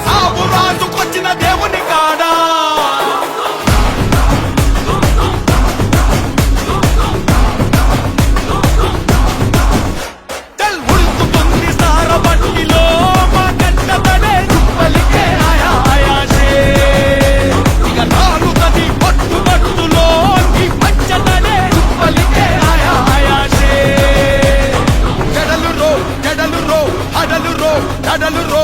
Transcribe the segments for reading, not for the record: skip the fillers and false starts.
సాగు రాజుకొచ్చిన దేవుని కాడా చల్ ఉడుకుతుంది సారబట్టిలో మా కంటతడే చుప్పలికే ఆయా ఆయాసే ఇక నాలుగది పట్టుబట్టులో ఈ పంచతడే చుప్పలికే ఆయా ఆయాసే జడలు రో అడలు రో జడలు రో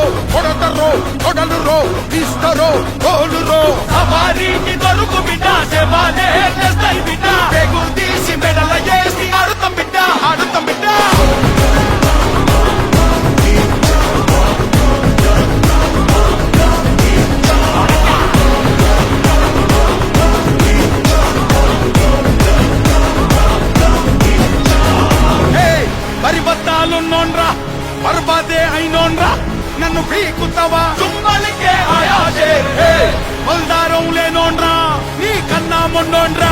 కొడలు రో ఇస్తరో తోలు రో సవారీకి దొరుకు బిడ్డ సేవాలే చేస్తాయి బిడ్డ పేగు తీసి మెడల వేసి ఆడుతాం బిడ్డ పరిబద్ధాలున్నోన్రా బర్బాదే అయినోన్రా నన్ను పీకుతావా చుమ్మలికే ఆయాసే బల్దారం లేనోన్రా నీ కన్నా మొండోన్రా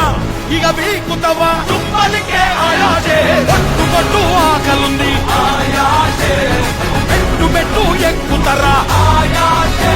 ఇక పీకుతావా చుమ్మలికే ఆయాసే పట్టు ఆకలుంది ఆయాసే పెట్టు ఎక్కుతరా ఆయాసే